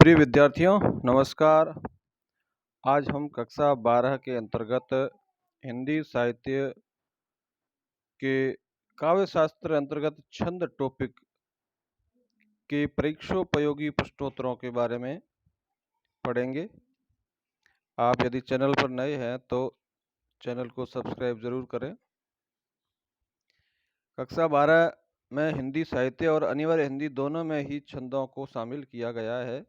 प्रिय विद्यार्थियों, नमस्कार। आज हम कक्षा 12 के अंतर्गत हिंदी साहित्य के काव्य शास्त्र अंतर्गत छंद टॉपिक के परीक्षोपयोगी प्रश्नोत्तरों के बारे में पढ़ेंगे। आप यदि चैनल पर नए हैं तो चैनल को सब्सक्राइब जरूर करें। कक्षा 12 में हिंदी साहित्य और अनिवार्य हिंदी दोनों में ही छंदों को शामिल किया गया है।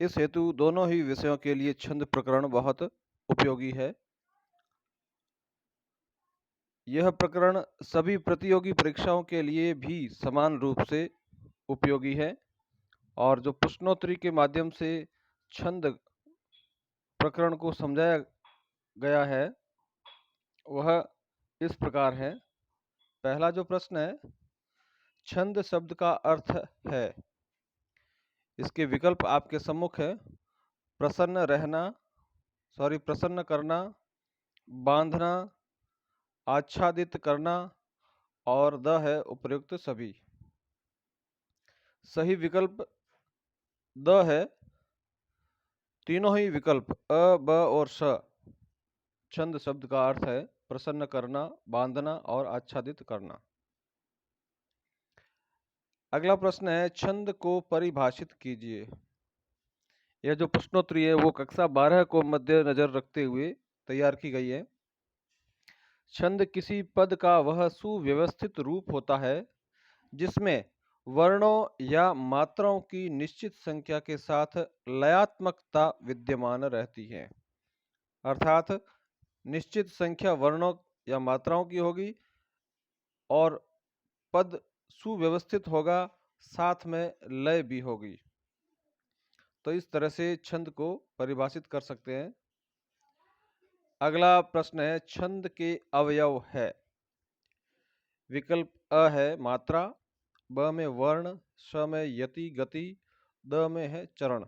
इस हेतु दोनों ही विषयों के लिए छंद प्रकरण बहुत उपयोगी है। यह प्रकरण सभी प्रतियोगी परीक्षाओं के लिए भी समान रूप से उपयोगी है और जो प्रश्नोत्तरी के माध्यम से छंद प्रकरण को समझाया गया है वह इस प्रकार है। पहला जो प्रश्न है, छंद शब्द का अर्थ है। इसके विकल्प आपके सम्मुख है। प्रसन्न करना, बांधना, आच्छादित करना और द है उपर्युक्त सभी। सही विकल्प द है। तीनों ही विकल्प अ, ब और स छंद शब्द का अर्थ है प्रसन्न करना, बांधना और आच्छादित करना। अगला प्रश्न है, छंद को परिभाषित कीजिए। यह जो प्रश्नोत्तरी है वो कक्षा 12 को मद्देनजर रखते हुए तैयार की गई है। छंद किसी पद का वह सुव्यवस्थित रूप होता है जिसमें वर्णों या मात्राओं की निश्चित संख्या के साथ लयात्मकता विद्यमान रहती है। अर्थात निश्चित संख्या वर्णों या मात्राओं की होगी और पद सुव्यवस्थित होगा, साथ में लय भी होगी। तो इस तरह से छंद को परिभाषित कर सकते हैं। अगला प्रश्न है, छंद के अवयव है। विकल्प अ है मात्रा, ब में वर्ण, स में यति गति, द में है चरण।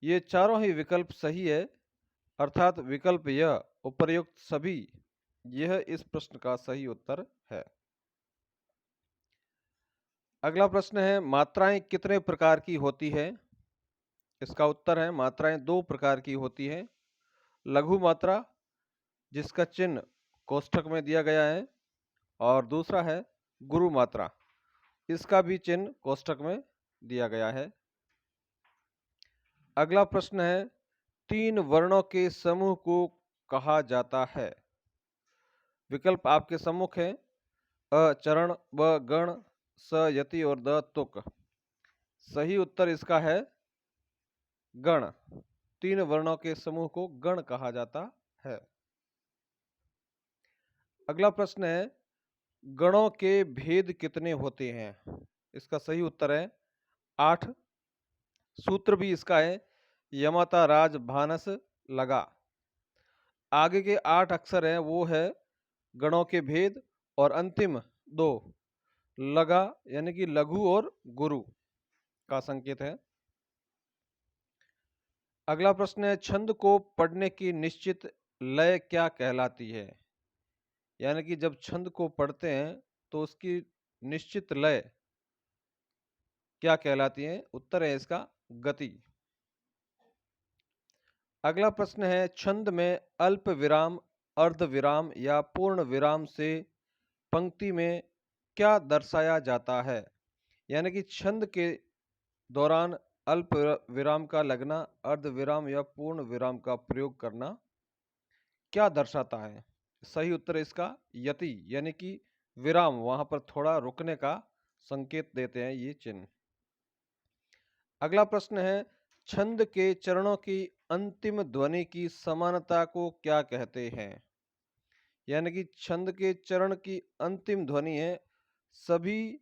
ये चारों ही विकल्प सही है, अर्थात विकल्प यह उपर्युक्त सभी यह इस प्रश्न का सही उत्तर है। अगला प्रश्न है, मात्राएं कितने प्रकार की होती है। इसका उत्तर है मात्राएं दो प्रकार की होती है। लघु मात्रा जिसका चिन्ह कोष्ठक में दिया गया है और दूसरा है गुरु मात्रा, इसका भी चिन्ह कोष्ठक में दिया गया है। अगला प्रश्न है, तीन वर्णों के समूह को कहा जाता है। विकल्प आपके सम्मुख है। अ चरण, ब गण, स यति और द तुक। सही उत्तर इसका है गण। तीन वर्णों के समूह को गण कहा जाता है। अगला प्रश्न है, गणों के भेद कितने होते हैं। इसका सही उत्तर है 8। सूत्र भी इसका है यमता राज भानस लगा। आगे के 8 अक्षर हैं वो है गणों के भेद और अंतिम 2 लगा यानी कि लघु और गुरु का संकेत है। अगला प्रश्न है, छंद को पढ़ने की निश्चित लय क्या कहलाती है। यानी कि जब छंद को पढ़ते हैं तो उसकी निश्चित लय क्या कहलाती है। उत्तर है इसका गति। अगला प्रश्न है, छंद में अल्प विराम, अर्ध विराम या पूर्ण विराम से पंक्ति में क्या दर्शाया जाता है। यानी कि छंद के दौरान अल्प विराम का लगना, अर्ध विराम या पूर्ण विराम का प्रयोग करना क्या दर्शाता है। सही उत्तर इसका यति यानी कि विराम, वहां पर थोड़ा रुकने का संकेत देते हैं ये चिन्ह। अगला प्रश्न है, छंद के चरणों की अंतिम ध्वनि की समानता को क्या कहते हैं। यानी कि छंद के चरण की अंतिम ध्वनि है सभी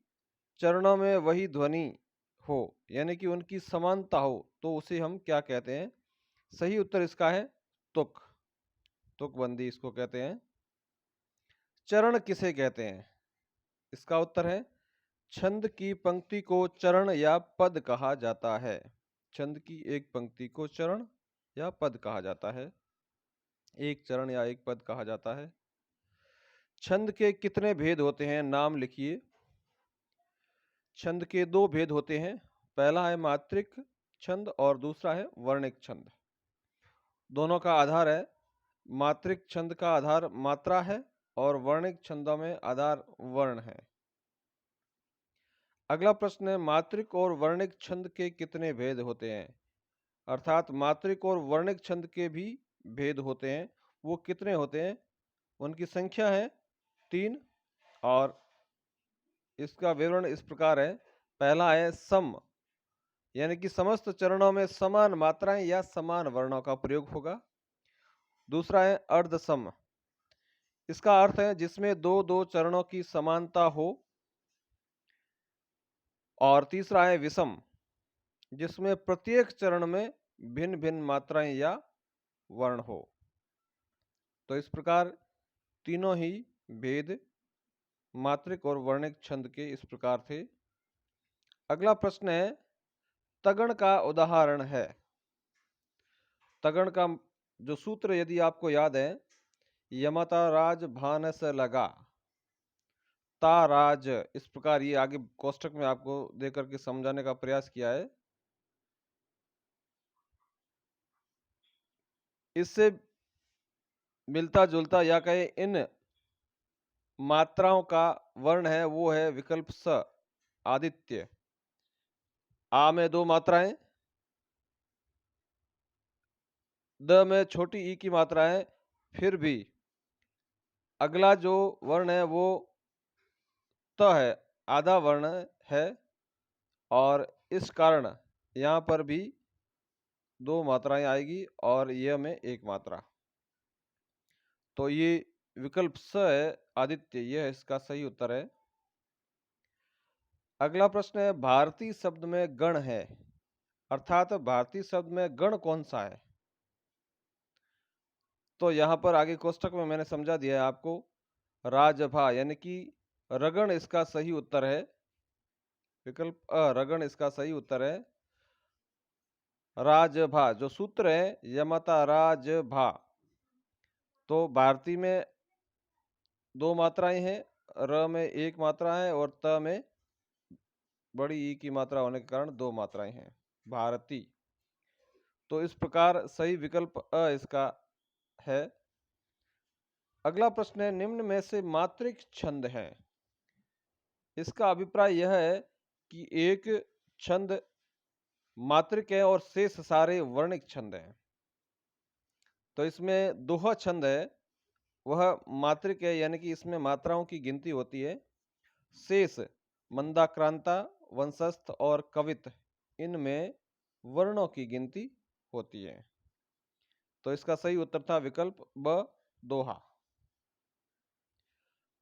चरणों में वही ध्वनि हो, यानी कि उनकी समानता हो, तो उसे हम क्या कहते हैं। सही उत्तर इसका है तुक। तुकबंदी इसको कहते हैं। चरण किसे कहते हैं। इसका उत्तर है छंद की पंक्ति को चरण या पद कहा जाता है। छंद की एक पंक्ति को चरण या पद कहा जाता है। एक चरण या एक पद कहा जाता है। छंद के कितने भेद होते हैं, नाम लिखिए। छंद के 2 भेद होते हैं। पहला है मात्रिक छंद और दूसरा है वर्णिक छंद। दोनों का आधार है, मात्रिक छंद का आधार मात्रा है और वर्णिक छंदों में आधार वर्ण है। अगला प्रश्न है, मात्रिक और वर्णिक छंद के कितने भेद होते हैं? अर्थात मात्रिक और वर्णिक छंद के भी भेद होते हैं, वो कितने होते हैं? उनकी संख्या है 3 और इसका विवरण इस प्रकार है। पहला है सम, यानी कि समस्त चरणों में समान मात्राएं या समान वर्णों का प्रयोग होगा। दूसरा है अर्धसम, इसका अर्थ है जिसमें दो दो चरणों की समानता हो। और तीसरा है विषम, जिसमें प्रत्येक चरण में भिन्न भिन्न मात्राएं या वर्ण हो। तो इस प्रकार तीनों ही भेद मात्रिक और वर्णिक छंद के इस प्रकार थे। अगला प्रश्न है, तगण का उदाहरण है। तगण का जो सूत्र यदि आपको याद है, यमता राज भानस लगा, ताराज, इस प्रकार ये आगे कोष्टक में आपको देकर के समझाने का प्रयास किया है। इससे मिलता जुलता या कहे इन मात्राओं का वर्ण है वो है विकल्प स, आदित्य। आ में दो मात्राएं, द में छोटी ई की मात्रा है, फिर भी अगला जो वर्ण है वो त है, आधा वर्ण है और इस कारण यहाँ पर भी दो मात्राएं आएगी और यह में एक मात्रा। तो ये विकल्प स है, आदित्य, यह इसका सही उत्तर है। अगला प्रश्न है, भारतीय शब्द में गण है, अर्थात भारतीय शब्द में गण कौन सा है? तो यहाँ पर आगे कोष्टक में मैंने समझा दिया है आपको, राजभा, यानी कि रगण इसका सही उत्तर है। विकल्प अ, रगण इसका सही उत्तर है। राजभा जो सूत्र है, यमता राजभा, तो भारतीय में दो मात्राएं हैं, र में एक मात्रा है और त में बड़ी ई की मात्रा होने के कारण दो मात्राएं हैं, भारती। तो इस प्रकार सही विकल्प अ इसका है। अगला प्रश्न है, निम्न में से मात्रिक छंद है, इसका अभिप्राय यह है कि एक छंद मात्रिक है और शेष सारे वर्णिक छंद हैं। तो इसमें दोहा छंद है वह मात्रिक है, यानी कि इसमें मात्राओं की गिनती होती है। शेष मंदाक्रांता, वंशस्थ और कवित, इनमें वर्णों की गिनती होती है। तो इसका सही उत्तर था विकल्प ब, दोहा।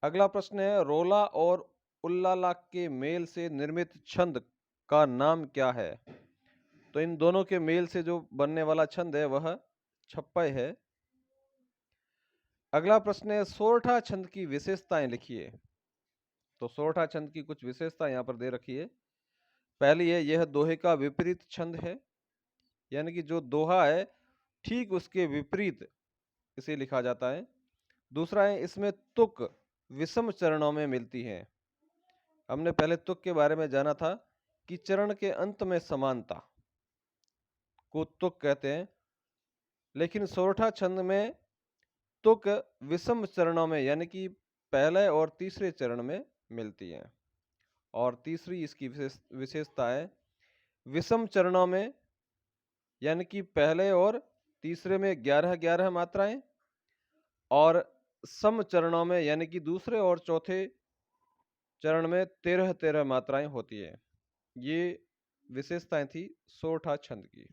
अगला प्रश्न है, रोला और उल्लाला के मेल से निर्मित छंद का नाम क्या है? तो इन दोनों के मेल से जो बनने वाला छंद है वह छप्पय है। अगला प्रश्न है, सोरठा छंद की विशेषताएं लिखिए। तो सोरठा छंद की कुछ विशेषता यहाँ पर दे रखी है। पहली है, यह दोहे का विपरीत छंद है, यानी कि जो दोहा है ठीक उसके विपरीत इसे लिखा जाता है। दूसरा है, इसमें तुक विषम चरणों में मिलती है। हमने पहले तुक के बारे में जाना था कि चरण के अंत में समानता को तुक कहते हैं, लेकिन सोरठा छंद में तुक विषम चरणों में, यानी कि पहले और तीसरे चरण में मिलती है। और तीसरी इसकी विशेषता है, विषम चरणों में, यानी कि पहले और तीसरे में 11-11 मात्राएं और सम चरणों में, यानी कि दूसरे और चौथे चरण में 13-13 मात्राएं होती है। ये विशेषताएं थी सोरठा छंद की।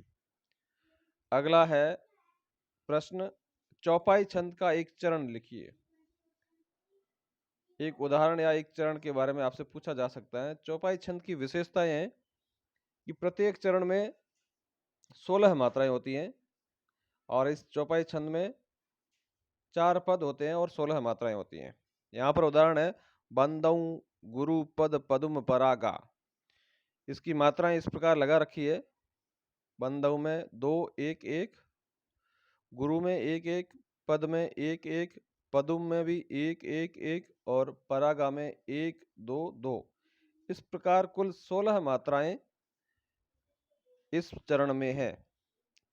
अगला है प्रश्न, चौपाई छंद का एक चरण लिखिए। एक उदाहरण या एक चरण के बारे में आपसे पूछा जा सकता है। चौपाई छंद की विशेषताएं हैं कि प्रत्येक चरण में 16 मात्राएं होती हैं और इस चौपाई छंद में 4 पद होते हैं और 16 मात्राएं होती हैं। यहाँ पर उदाहरण है, बंदौ गुरु पद पदुम परागा। इसकी मात्राएं इस प्रकार लगा रखी है, बंदौ में 2 1 1, गुरु में 1 1, पद में 1 1, पदुम में भी 1 1 1 और परागा में 1 2 2। इस प्रकार कुल 16 मात्राएं इस चरण में है।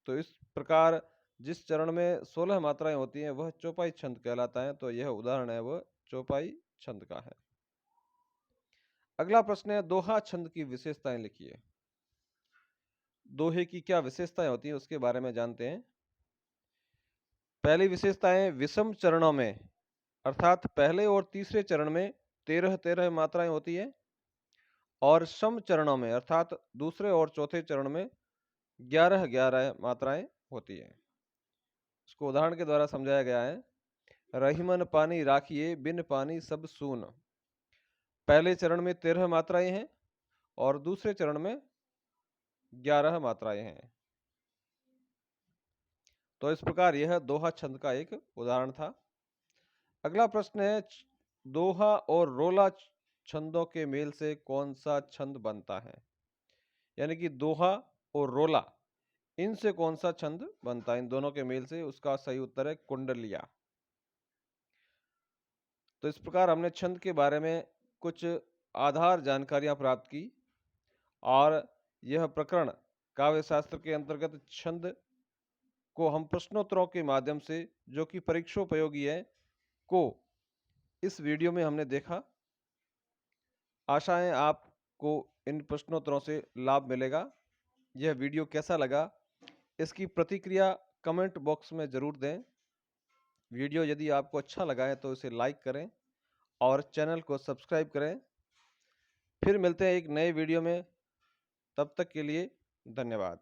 तो इस प्रकार जिस चरण में 16 मात्राएं होती हैं वह चौपाई छंद कहलाता है। तो यह उदाहरण है वह चौपाई छंद का है। अगला प्रश्न है, दोहा छंद की विशेषताएं लिखिए। दोहे की क्या विशेषताएं होती हैं उसके बारे में जानते हैं। पहली विशेषता है विषम चरणों में, अर्थात पहले और तीसरे चरण में 13-13 मात्राएं होती है और सम चरणों में अर्थात दूसरे और चौथे चरण में 11-11 मात्राएं होती है। इसको उदाहरण के द्वारा समझाया गया है। रहीमन पानी राखिए बिन पानी सब सून। पहले चरण में 13 मात्राएं हैं और दूसरे चरण में 11 मात्राएं हैं। तो इस प्रकार यह दोहा छंद का एक उदाहरण था। अगला प्रश्न है, दोहा और रोला छंदों के मेल से कौन सा छंद बनता है। यानी कि दोहा और रोला, इनसे कौन सा छंद बनता है, इन दोनों के मेल से। उसका सही उत्तर है कुंडलिया। तो इस प्रकार हमने छंद के बारे में कुछ आधार जानकारियां प्राप्त की और यह प्रकरण काव्य शास्त्र के अंतर्गत छंद को हम प्रश्नोत्तरों के माध्यम से, जो कि परीक्षोपयोगी है, को इस वीडियो में हमने देखा। आशा है आपको इन प्रश्नोत्तरों से लाभ मिलेगा। यह वीडियो कैसा लगा इसकी प्रतिक्रिया कमेंट बॉक्स में ज़रूर दें। वीडियो यदि आपको अच्छा लगा है तो इसे लाइक करें और चैनल को सब्सक्राइब करें। फिर मिलते हैं एक नए वीडियो में, तब तक के लिए धन्यवाद।